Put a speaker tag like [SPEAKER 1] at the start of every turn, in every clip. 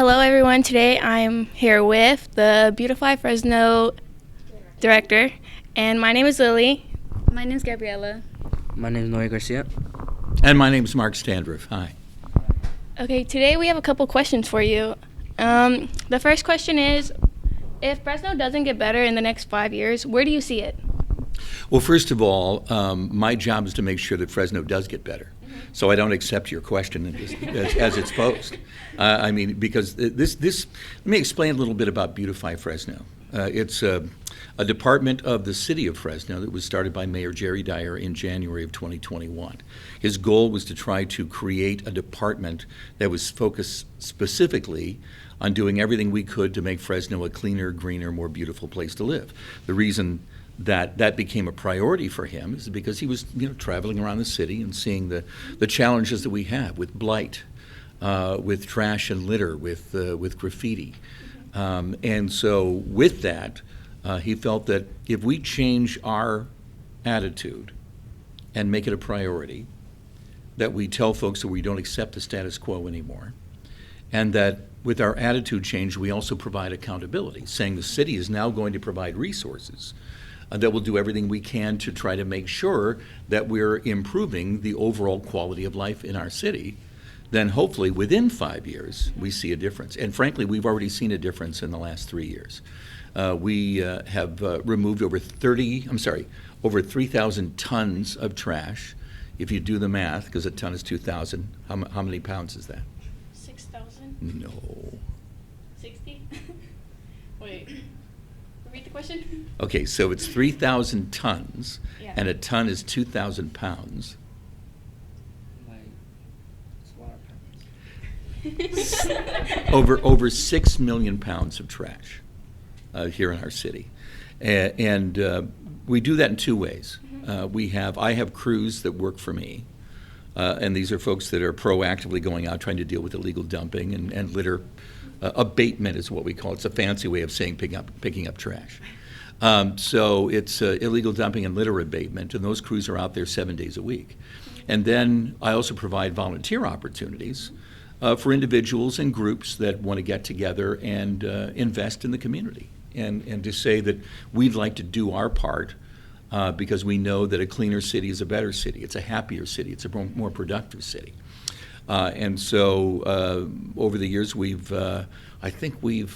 [SPEAKER 1] Hello, everyone. Today I'm here with the Beautify Fresno director, and my name is Lily.
[SPEAKER 2] My name is Gabriella.
[SPEAKER 3] My name is Noe Garcia.
[SPEAKER 4] And my name is Mark Standriff. Hi.
[SPEAKER 1] Okay, today we have a couple questions for you. The first question is, if Fresno doesn't get better in the next 5 years, where do you see it?
[SPEAKER 4] Well, first of all, my job is to make sure that Fresno does get better. So I don't accept your question as it's posed. Because let me explain a little bit about Beautify Fresno. It's a department of the city of Fresno that was started by Mayor Jerry Dyer in January of 2021. His goal was to try to create a department that was focused specifically on doing everything we could to make Fresno a cleaner, greener, more beautiful place to live. The reason that became a priority for him is because he was traveling around the city and seeing the challenges that we have with blight, with trash and litter, with graffiti. And so with that, he felt that if we change our attitude and make it a priority, that we tell folks that we don't accept the status quo anymore, and that with our attitude change, we also provide accountability, saying the city is now going to provide resources that will do everything we can to try to make sure that we're improving the overall quality of life in our city. Then hopefully within 5 years, we see a difference. And frankly, we've already seen a difference in the last 3 years. We have removed over 3,000 tons of trash. If you do the math, because a ton is 2,000, how many pounds is that?
[SPEAKER 1] 6,000?
[SPEAKER 4] No.
[SPEAKER 1] 60? Wait, repeat the question?
[SPEAKER 4] Okay, so it's 3,000 tons,
[SPEAKER 1] Yeah.
[SPEAKER 4] and a ton is 2,000 pounds. Over 6 million pounds of trash here in our city. And we do that in two ways. I have crews that work for me, and these are folks that are proactively going out trying to deal with illegal dumping and litter abatement is what we call it. It's a fancy way of saying picking up trash. So it's illegal dumping and litter abatement, and those crews are out there 7 days a week. And then I also provide volunteer opportunities for individuals and groups that want to get together and invest in the community and to say that we'd like to do our part because we know that a cleaner city is a better city. It's a happier city. It's a more productive city. And so over the years, I think we're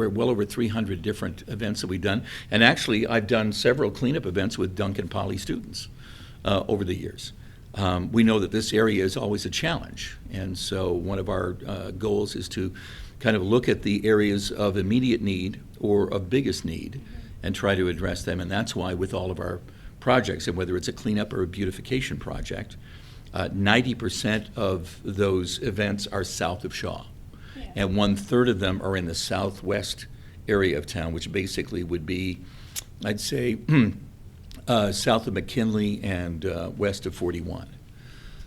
[SPEAKER 4] well over 300 different events that we've done. And actually, I've done several cleanup events with Duncan Poly students over the years. We know that this area is always a challenge, and so one of our goals is to kind of look at the areas of immediate need or of biggest need and try to address them, and that's why with all of our projects, and whether it's a cleanup or a beautification project, 90% of those events are south of Shaw, and 1/3 of them are in the southwest area of town, which basically would be, I'd say, south of McKinley and west of 41.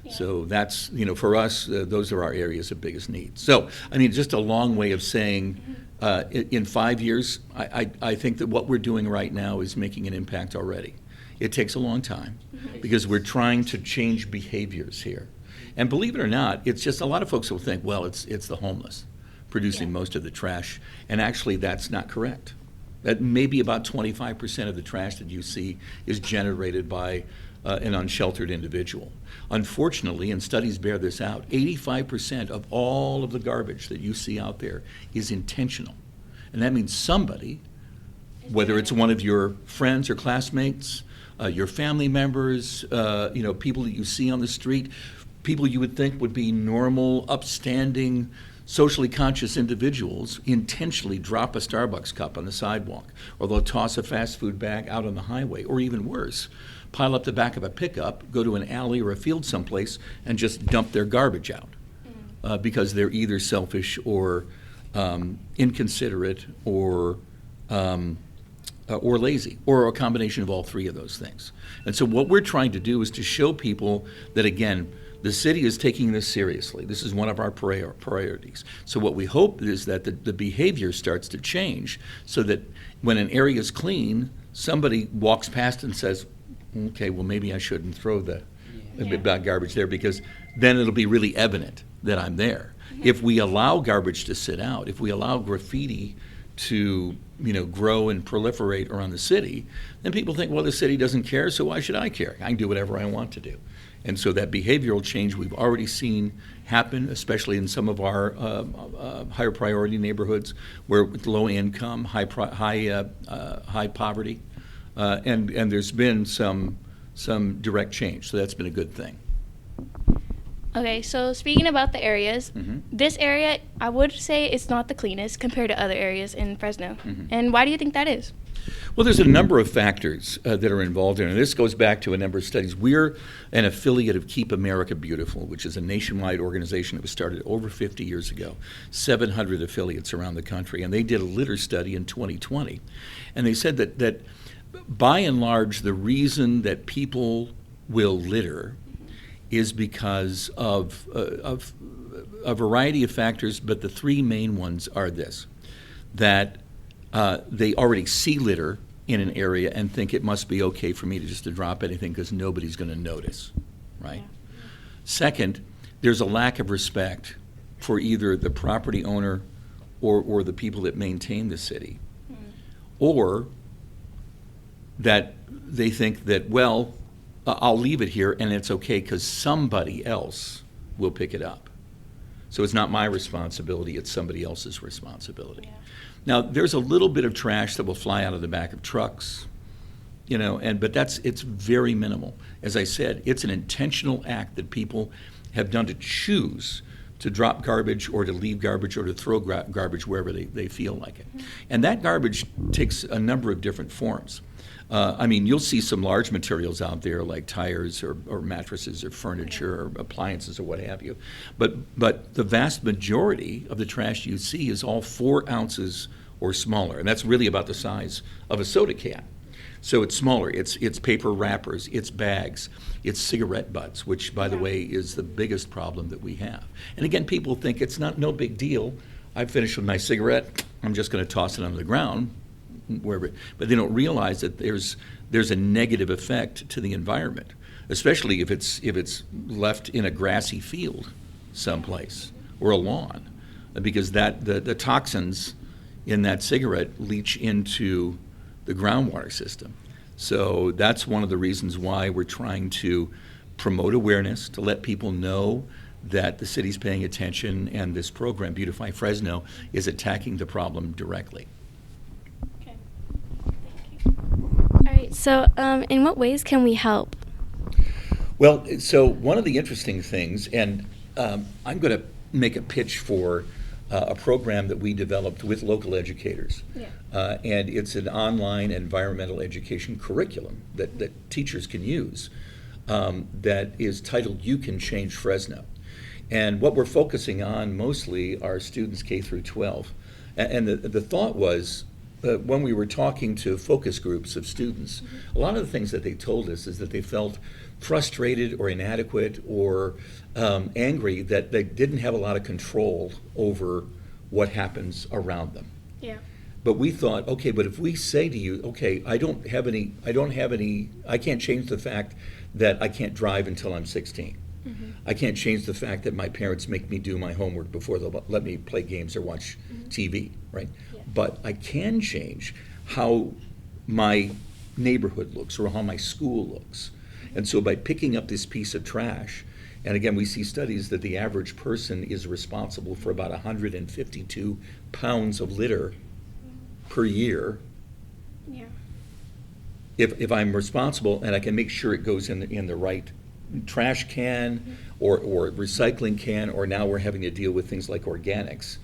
[SPEAKER 4] Yeah. So that's, for us, those are our areas of biggest need. So, just a long way of saying in 5 years, I think that what we're doing right now is making an impact already. It takes a long time because we're trying to change behaviors here. And believe it or not, it's just a lot of folks will think, well, it's the homeless producing most of the trash. And actually, that's not correct. That maybe about 25% of the trash that you see is generated by an unsheltered individual. Unfortunately, and studies bear this out, 85% of all of the garbage that you see out there is intentional. And that means somebody, whether it's one of your friends or classmates, your family members, people that you see on the street, people you would think would be normal, upstanding, socially conscious individuals intentionally drop a Starbucks cup on the sidewalk, or they'll toss a fast food bag out on the highway, or even worse, pile up the back of a pickup, go to an alley or a field someplace, and just dump their garbage out because they're either selfish or inconsiderate or lazy, or a combination of all three of those things. And so what we're trying to do is to show people that, again, the city is taking this seriously. This is one of our priorities. So what we hope is that the behavior starts to change so that when an area is clean, somebody walks past and says, okay, well, maybe I shouldn't throw the garbage there, because then it'll be really evident that I'm there. If we allow garbage to sit out, if we allow graffiti to grow and proliferate around the city, then people think, well, the city doesn't care, so why should I care? I can do whatever I want to do. And so that behavioral change we've already seen happen, especially in some of our higher priority neighborhoods, where with low income, high poverty, and there's been some direct change. So that's been a good thing.
[SPEAKER 1] Okay, so speaking about the areas, this area, I would say it's not the cleanest compared to other areas in Fresno. And why do you think that is?
[SPEAKER 4] Well, there's a number of factors that are involved in it. And this goes back to a number of studies. We're an affiliate of Keep America Beautiful, which is a nationwide organization that was started over 50 years ago, 700 affiliates around the country. And they did a litter study in 2020. And they said that by and large, the reason that people will litter is because of a variety of factors, but the three main ones are this: that they already see litter in an area and think it must be okay for me to drop anything because nobody's going to notice, right? Yeah. Second, there's a lack of respect for either the property owner or the people that maintain the city, or that they think that, well, I'll leave it here and it's okay because somebody else will pick it up. So it's not my responsibility, it's somebody else's responsibility. Yeah. Now, there's a little bit of trash that will fly out of the back of trucks, but it's very minimal. As I said, it's an intentional act that people have done to choose to drop garbage or to leave garbage or to throw garbage wherever they feel like it. And that garbage takes a number of different forms. You'll see some large materials out there like tires or mattresses or furniture or appliances or what have you. But the vast majority of the trash you see is all 4 ounces or smaller. And that's really about the size of a soda can. So it's smaller. It's paper wrappers, it's bags, it's cigarette butts, which, by the way, is the biggest problem that we have. And again, people think it's no big deal. I've finished with my cigarette. I'm just going to toss it on the ground. Wherever, but they don't realize that there's a negative effect to the environment, especially if it's left in a grassy field someplace or a lawn, because the toxins in that cigarette leach into the groundwater system. So that's one of the reasons why we're trying to promote awareness, to let people know that the city's paying attention, and this program, Beautify Fresno, is attacking the problem directly.
[SPEAKER 2] So, in what ways can we help?
[SPEAKER 4] Well, so one of the interesting things, and I'm going to make a pitch for a program that we developed with local educators. Yeah. And it's an online environmental education curriculum that teachers can use that is titled You Can Change Fresno. And what we're focusing on mostly are students K through 12. And the thought was, when we were talking to focus groups of students, a lot of the things that they told us is that they felt frustrated or inadequate or angry that they didn't have a lot of control over what happens around them.
[SPEAKER 1] Yeah.
[SPEAKER 4] But we thought, okay, but if we say to you, okay, I can't change the fact that I can't drive until I'm 16. I can't change the fact that my parents make me do my homework before they'll let me play games or watch TV, right? Yeah. But I can change how my neighborhood looks or how my school looks. And so by picking up this piece of trash, and again, we see studies that the average person is responsible for about 152 pounds of litter per year.
[SPEAKER 1] Yeah.
[SPEAKER 4] If I'm responsible and I can make sure it goes in the right trash can or recycling can, or now we're having to deal with things like organics,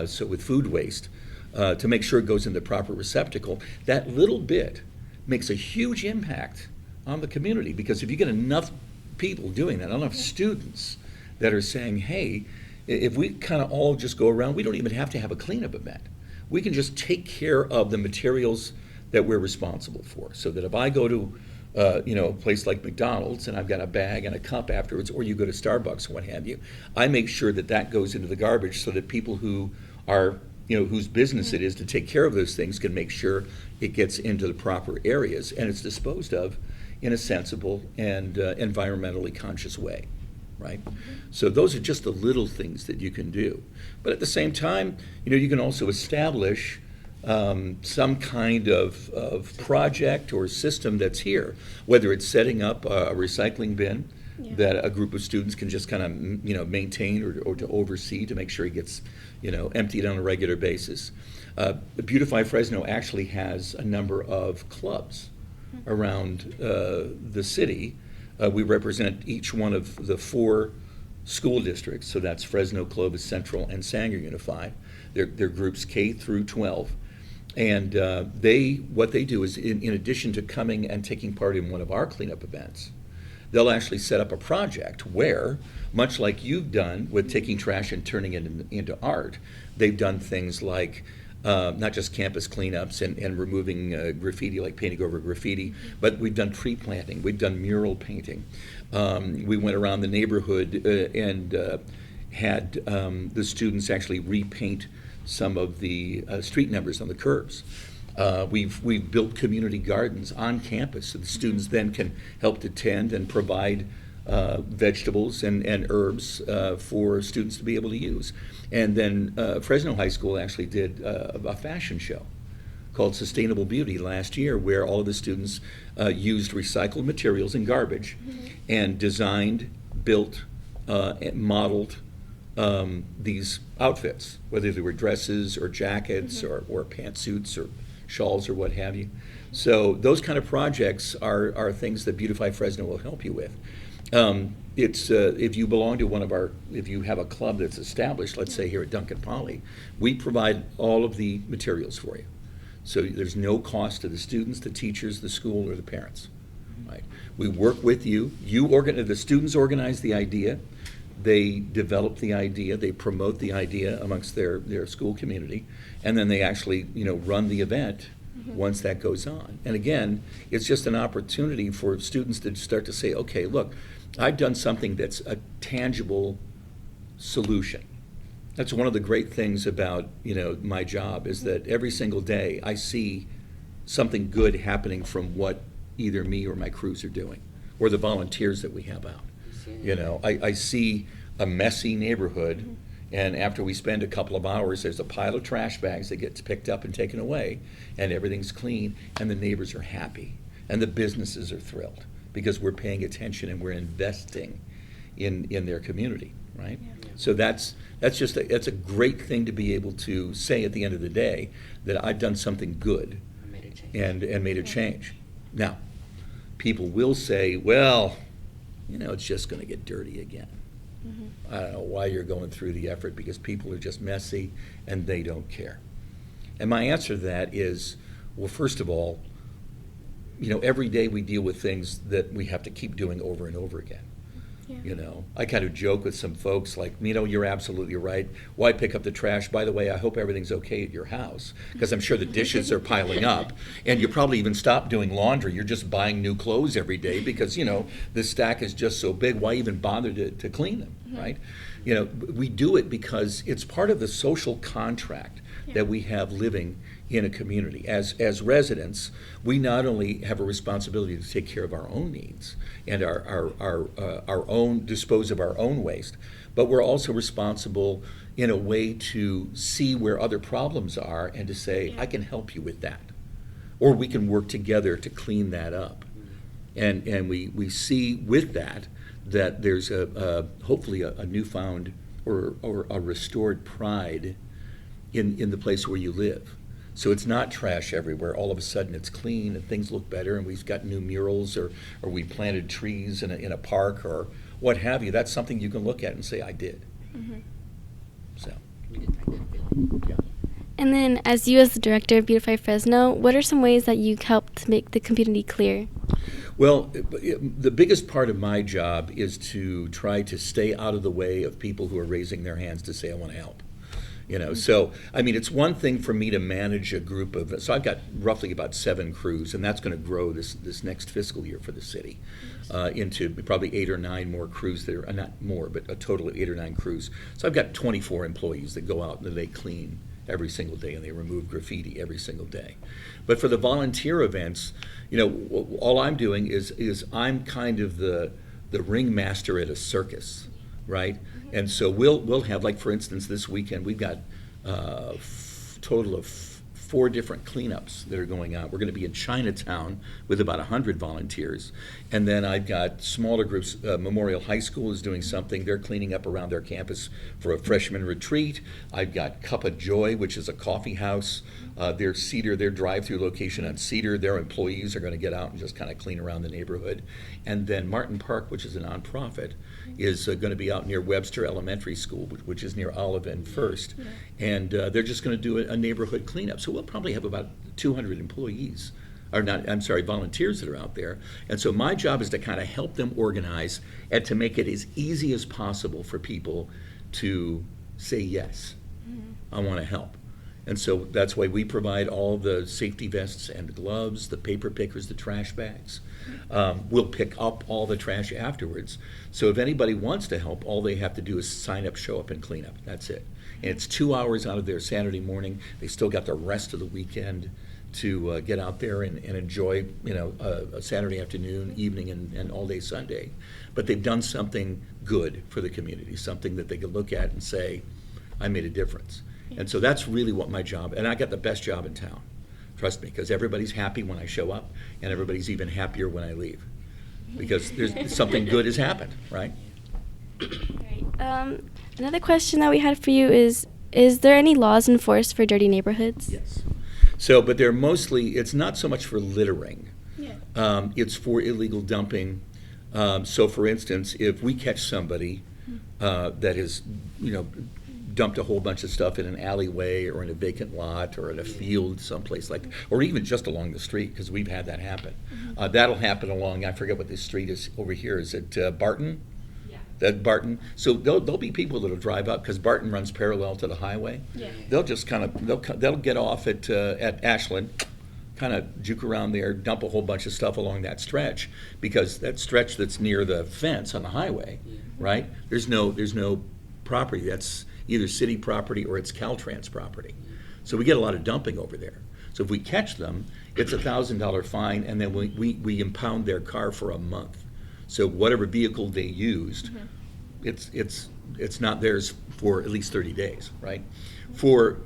[SPEAKER 4] so with food waste, to make sure it goes in the proper receptacle, that little bit makes a huge impact on the community. Because if you get enough people doing that, enough students that are saying, hey, if we kind of all just go around, we don't even have to have a cleanup event. We can just take care of the materials that we're responsible for. So that if I go to a place like McDonald's and I've got a bag and a cup afterwards, or you go to Starbucks or what have you, I make sure that goes into the garbage so that people who are, whose business it is to take care of those things can make sure it gets into the proper areas and it's disposed of in a sensible and environmentally conscious way. right? So those are just the little things that you can do. But at the same time, you can also establish some kind of project or system that's here, whether it's setting up a recycling bin that a group of students can just kind of maintain or to oversee to make sure it gets emptied on a regular basis. Beautify Fresno actually has a number of clubs around the city. We represent each one of the 4 school districts, so that's Fresno, Clovis Central, and Sanger Unified. They're groups K through 12. And what they do is, in addition to coming and taking part in one of our cleanup events, they'll actually set up a project where, much like you've done with taking trash and turning it into art, they've done things like not just campus cleanups and removing graffiti, like painting over graffiti, but we've done tree planting, we've done mural painting. We went around the neighborhood and had the students actually repaint some of the street numbers on the curbs. We've built community gardens on campus so the students then can help to tend and provide vegetables and herbs for students to be able to use. And then Fresno High School actually did a fashion show called Sustainable Beauty last year, where all of the students used recycled materials and garbage and designed, built, and modeled these outfits, whether they were dresses or jackets or pantsuits or shawls or what have you. So those kind of projects are things that Beautify Fresno will help you with. It's if you belong to if you have a club that's established, let's say here at Duncan Poly, we provide all of the materials for you. So there's no cost to the students, the teachers, the school, or the parents. Right? We work with you. The students organize the idea. They develop the idea. They promote the idea amongst their school community, and then they actually run the event once that goes on. And again, it's just an opportunity for students to start to say, okay, look, I've done something that's a tangible solution. That's one of the great things about my job, is that every single day I see something good happening from what either me or my crews are doing, or the volunteers that we have out. I see a messy neighborhood, and after we spend a couple of hours, there's a pile of trash bags that gets picked up and taken away, and everything's clean, and the neighbors are happy, and the businesses are thrilled, because we're paying attention and we're investing in their community, right? Yeah. So that's a great thing to be able to say at the end of the day, that I've done something good and made a change. Now, people will say, well, it's just going to get dirty again. I don't know why you're going through the effort, because people are just messy and they don't care. And my answer to that is, well, first of all, every day we deal with things that we have to keep doing over and over again. Yeah. I kind of joke with some folks like, you're absolutely right. Why pick up the trash? By the way, I hope everything's okay at your house, because I'm sure the dishes are piling up, and you probably even stop doing laundry. You're just buying new clothes every day because, the stack is just so big. Why even bother to clean them, right? We do it because it's part of the social contract that we have living in a community. As residents, we not only have a responsibility to take care of our own needs and our own, dispose of our own waste, but we're also responsible in a way to see where other problems are and to say, I can help you with that. Or we can work together to clean that up. And we see with that there's hopefully a newfound or a restored pride in the place where you live. So it's not trash everywhere. All of a sudden it's clean and things look better, and we've got new murals, or we planted trees in a park or what have you. That's something you can look at and say, I did. So, yeah.
[SPEAKER 2] And then, as the director of Beautify Fresno, what are some ways that you help to make the community clear?
[SPEAKER 4] Well, the biggest part of my job is to try to stay out of the way of people who are raising their hands to say, I want to help. So, it's one thing for me to manage a group of, so I've got roughly about 7 crews, and that's going to grow this next fiscal year for the city into probably 8 or 9 more crews that are, not more, but a total of 8 or 9 crews. So I've got 24 employees that go out and they clean every single day, and they remove graffiti every single day. But for the volunteer events, all I'm doing is I'm kind of the the ringmaster at a circus, right? And so we'll have, like, for instance, this weekend we've got total of 4 different cleanups that are going on. We're going to be in Chinatown with about 100 volunteers. And then I've got smaller groups. Memorial High School is doing something. They're cleaning up around their campus for a freshman retreat. I've got Cup of Joy, which is a coffee house. Their drive-through location on Cedar, their employees are going to get out and just kind of clean around the neighborhood. And then Martin Park, which is a nonprofit, is going to be out near Webster Elementary School, which is near Olive and First. And they're just going to do a neighborhood cleanup. So we'll probably have about 200 employees, volunteers that are out there. And so my job is to kind of help them organize and to make it as easy as possible for people to say, yes, I want to help. And so that's why we provide all the safety vests and the gloves, the paper pickers, the trash bags. We'll pick up all the trash afterwards. So if anybody wants to help, all they have to do is sign up, show up, and clean up. That's it. And it's 2 hours out of their Saturday morning. They still got the rest of the weekend to get out there and enjoy, a Saturday afternoon, evening, and all day Sunday. But they've done something good for the community, something that they can look at and say, I made a difference. And so that's really what my job, and I got the best job in town, trust me, because everybody's happy when I show up, and everybody's even happier when I leave, because there's something good has happened, right?
[SPEAKER 2] Right. Another question that we had for you is there any laws enforced for dirty neighborhoods?
[SPEAKER 4] Yes. So, but they're mostly, it's not so much for littering. Yeah. It's for illegal dumping. So for instance, if we catch somebody that has, dumped a whole bunch of stuff in an alleyway or in a vacant lot or in a field someplace like that, or even just along the street, because we've had that happen. That'll happen along, I forget what this street is over here. Is it Barton? Yeah. That Barton. So there'll be people that'll drive up, because Barton runs parallel to the highway. Yeah. They'll just they'll get off at Ashland, kind of juke around there, dump a whole bunch of stuff along that stretch, because that stretch that's near the fence on the highway, right? There's no property. That's either city property or it's Caltrans property. So we get a lot of dumping over there. So if we catch them, it's a $1,000 fine, and then we impound their car for a month. So whatever vehicle they used, it's not theirs for at least 30 days, right? For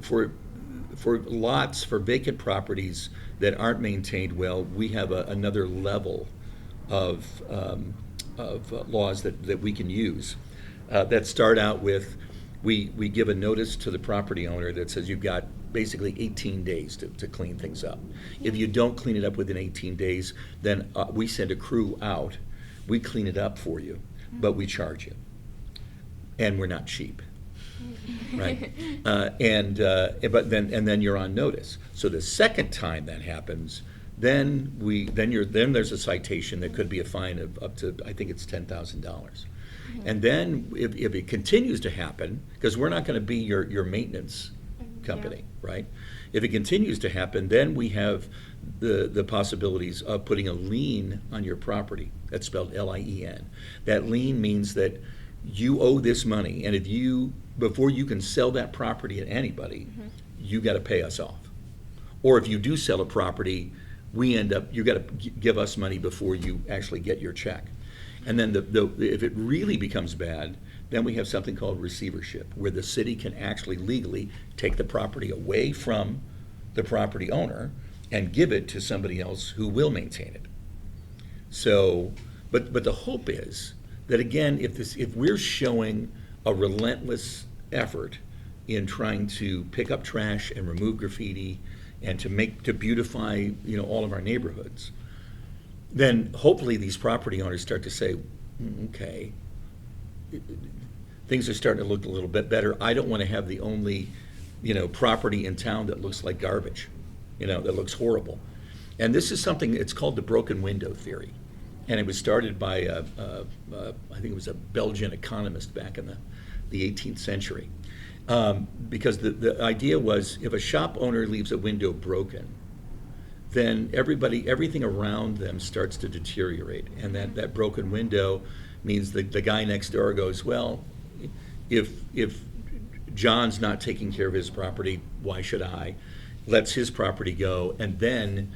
[SPEAKER 4] lots, for vacant properties that aren't maintained well, we have another level of laws that we can use that start out with, we give a notice to the property owner that says you've got basically 18 days to clean things up. If you don't clean it up within 18 days, then we send a crew out. We clean it up for you, but we charge you. And we're not cheap, right? But then you're on notice. So the second time that happens, then there's a citation that could be a fine of up to, I think it's $10,000. And then if it continues to happen, because we're not going to be your maintenance company, right? If it continues to happen, then we have the possibilities of putting a lien on your property. That's spelled L-I-E-N. That lien means that you owe this money, and before you can sell that property to anybody, you got to pay us off. Or if you do sell a property, you got to give us money before you actually get your check. And then if it really becomes bad, then we have something called receivership, where the city can actually legally take the property away from the property owner and give it to somebody else who will maintain it. So, but the hope is that, again, if we're showing a relentless effort in trying to pick up trash and remove graffiti and to beautify, all of our neighborhoods, then hopefully these property owners start to say, okay, things are starting to look a little bit better. I don't want to have the only, property in town that looks like garbage, that looks horrible. And this is something, it's called the broken window theory. And it was started by, I think it was a Belgian economist back in the 18th century. Because the idea was, if a shop owner leaves a window broken, then everything around them starts to deteriorate. And that broken window means the guy next door goes, well, if John's not taking care of his property, why should I? Lets his property go, and then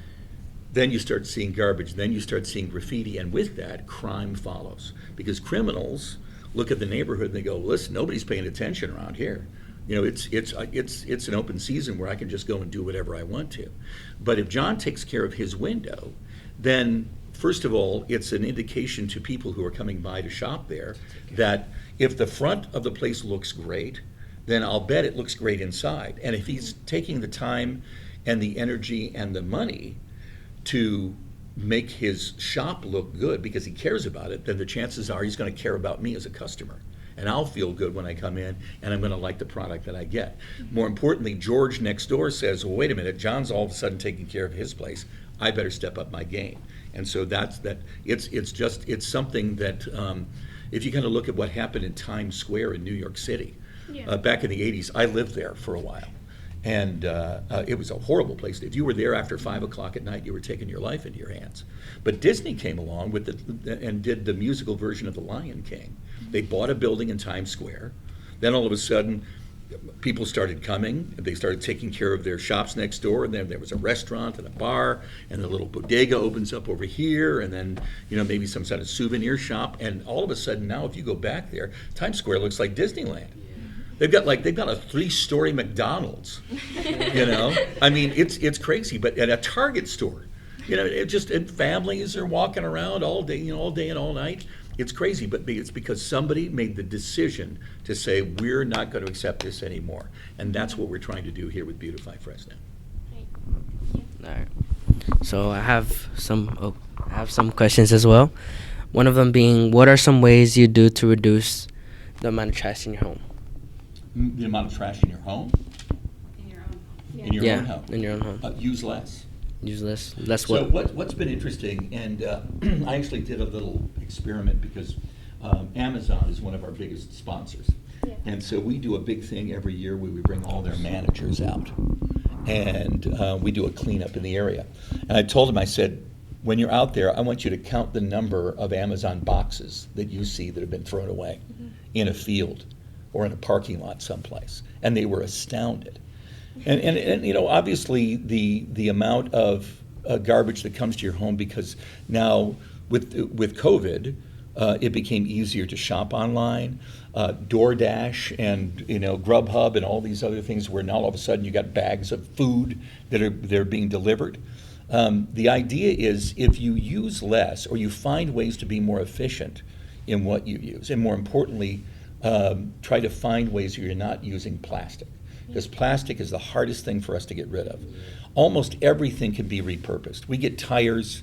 [SPEAKER 4] then you start seeing garbage, then you start seeing graffiti, and with that, crime follows. Because criminals look at the neighborhood and they go, listen, nobody's paying attention around here. You know, it's an open season where I can just go and do whatever I want to. But if John takes care of his window, then first of all, it's an indication to people who are coming by to shop there that if the front of the place looks great, then I'll bet it looks great inside. And if he's taking the time and the energy and the money to make his shop look good because he cares about it, then the chances are he's going to care about me as a customer. And I'll feel good when I come in, and I'm going to like the product that I get. More importantly, George next door says, well, wait a minute, John's all of a sudden taking care of his place. I better step up my game. And so it's something that, if you kind of look at what happened in Times Square in New York City, back in the 80s, I lived there for a while. And it was a horrible place. If you were there after 5 o'clock at night, you were taking your life into your hands. But Disney came along and did the musical version of The Lion King. They bought a building in Times Square. Then all of a sudden, people started coming. They started taking care of their shops next door. And then there was a restaurant and a bar, and the little bodega opens up over here, and then maybe some sort of souvenir shop. And all of a sudden now, if you go back there, Times Square looks like Disneyland. They've got a 3-story McDonald's, I mean, it's crazy. But at a Target store, and families are walking around all day and all night. It's crazy, but it's because somebody made the decision to say, we're not going to accept this anymore. And that's what we're trying to do here with Beautify Fresno.
[SPEAKER 3] All right. So I have some questions as well. One of them being, what are some ways you do to reduce the amount of trash in your home?
[SPEAKER 4] The amount of trash in your home?
[SPEAKER 5] In your own home.
[SPEAKER 4] In your own home?
[SPEAKER 3] In your own home.
[SPEAKER 4] Use less.
[SPEAKER 3] Use less. Less
[SPEAKER 4] So
[SPEAKER 3] what?
[SPEAKER 4] what's been interesting, and I actually did a little experiment because Amazon is one of our biggest sponsors.
[SPEAKER 1] Yeah.
[SPEAKER 4] And so we do a big thing every year where we bring all their managers out. And we do a cleanup in the area. And I told them, I said, when you're out there, I want you to count the number of Amazon boxes that you see that have been thrown away in a field or in a parking lot someplace. And they were astounded. And obviously the amount of garbage that comes to your home, because now with COVID, it became easier to shop online. DoorDash and Grubhub and all these other things, where now all of a sudden you got bags of food that are being delivered. The idea is, if you use less or you find ways to be more efficient in what you use, and more importantly, try to find ways where you're not using plastic. Because plastic is the hardest thing for us to get rid of. Almost everything can be repurposed. We get tires,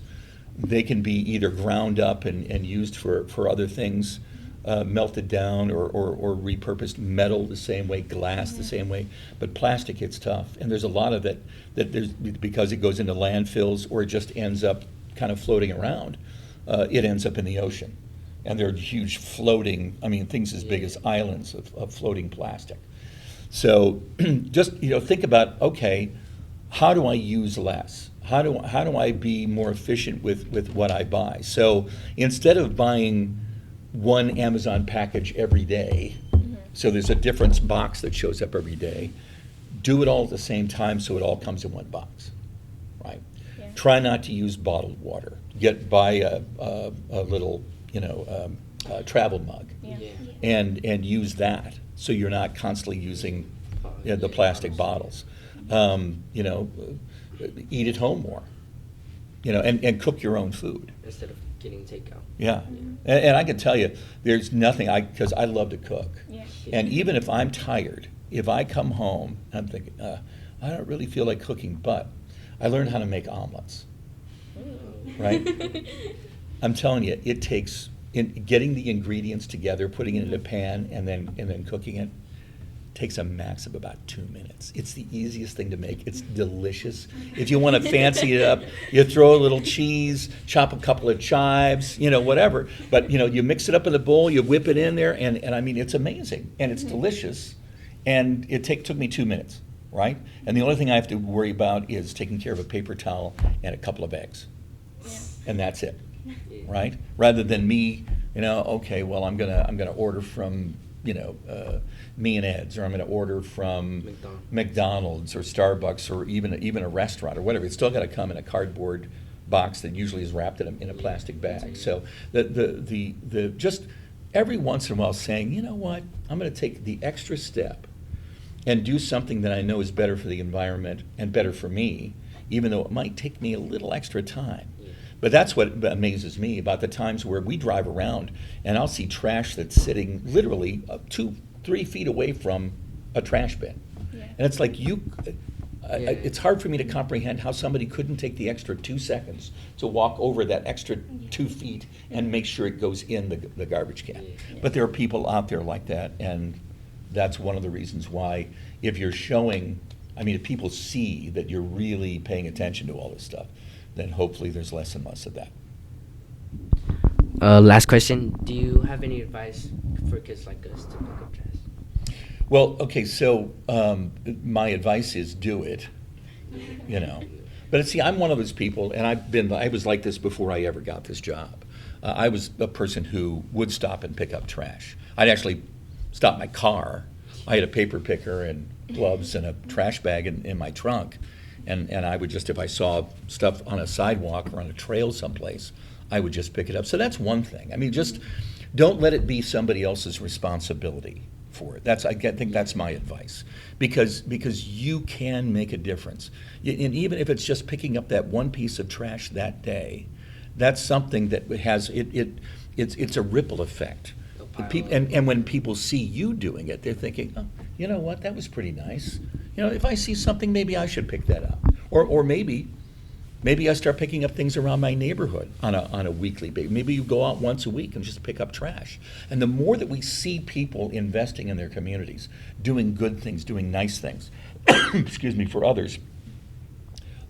[SPEAKER 4] they can be either ground up and used for other things, melted down or repurposed. Metal the same way, glass the same way, but plastic, it's tough. And there's a lot of it that because it goes into landfills or it just ends up kind of floating around, it ends up in the ocean. And there are huge floating, things as big as islands of floating plastic. So just think about, okay, how do I use less? How do I be more efficient with what I buy? So instead of buying one Amazon package every day, so there's a different box that shows up every day, do it all at the same time so it all comes in one box, right? Yeah. Try not to use bottled water. Buy a little travel mug, and use that. So you're not constantly using the plastic bottles. Eat at home more, and cook your own food.
[SPEAKER 3] Instead of getting takeout.
[SPEAKER 4] Yeah. And I can tell you, there's nothing, because I love to cook.
[SPEAKER 1] Yeah.
[SPEAKER 4] And even if I'm tired, if I come home, I'm thinking, I don't really feel like cooking, but I learned how to make omelets, right? I'm telling you, it takes getting the ingredients together, putting it in a pan, and then cooking it. Takes a max of about 2 minutes. It's the easiest thing to make. It's delicious. If you want to fancy it up, you throw a little cheese, chop a couple of chives, whatever. But you mix it up in the bowl, you whip it in there, and it's amazing, and it's delicious. And it took me 2 minutes, right? And the only thing I have to worry about is taking care of a paper towel and a couple of eggs, and that's it, right? Rather than me, okay, well I'm gonna order from Me and Ed's, or I'm going to order from McDonald's or Starbucks or even a restaurant or whatever. It's still got to come in a cardboard box that usually is wrapped in a plastic bag. So the just every once in a while saying, you know what, I'm going to take the extra step and do something that I know is better for the environment and better for me, even though it might take me a little extra time. But that's what amazes me about the times where we drive around and I'll see trash that's sitting literally 2-3 feet away from a trash bin.
[SPEAKER 1] Yeah.
[SPEAKER 4] And it's like it's hard for me to comprehend how somebody couldn't take the extra 2 seconds to walk over that extra 2 feet and make sure it goes in the garbage can. But there are people out there like that, and that's one of the reasons why if you're showing, I mean, if people see that you're really paying attention to all this stuff, then hopefully there's less and less of that.
[SPEAKER 3] Last question. Do you have any advice for kids like us to pick up trash?
[SPEAKER 4] Well, okay, so my advice is do it, you know. But see, I'm one of those people, and I was like this before I ever got this job. I was a person who would stop and pick up trash. I'd actually stop my car. I had a paper picker and gloves and a trash bag in my trunk. And I would just, if I saw stuff on a sidewalk or on a trail someplace, I would just pick it up. So that's one thing. I mean, just don't let it be somebody else's responsibility for it. I think that's my advice. Because you can make a difference. And even if it's just picking up that one piece of trash that day, that's something that has, it's a ripple effect. And when people see you doing it, they're thinking, oh, you know what, that was pretty nice. You know, if I see something, maybe I should pick that up. Or maybe I start picking up things around my neighborhood on a weekly basis. Maybe you go out once a week and just pick up trash. And the more that we see people investing in their communities, doing good things, doing nice things, excuse me, for others,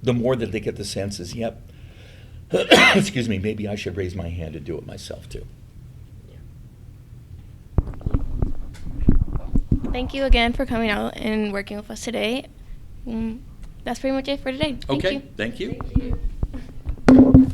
[SPEAKER 4] the more that they get the sense is, yep, excuse me, maybe I should raise my hand and do it myself too.
[SPEAKER 1] Thank you again for coming out and working with us today. That's pretty much it for today. Thank you.
[SPEAKER 4] Okay, thank you.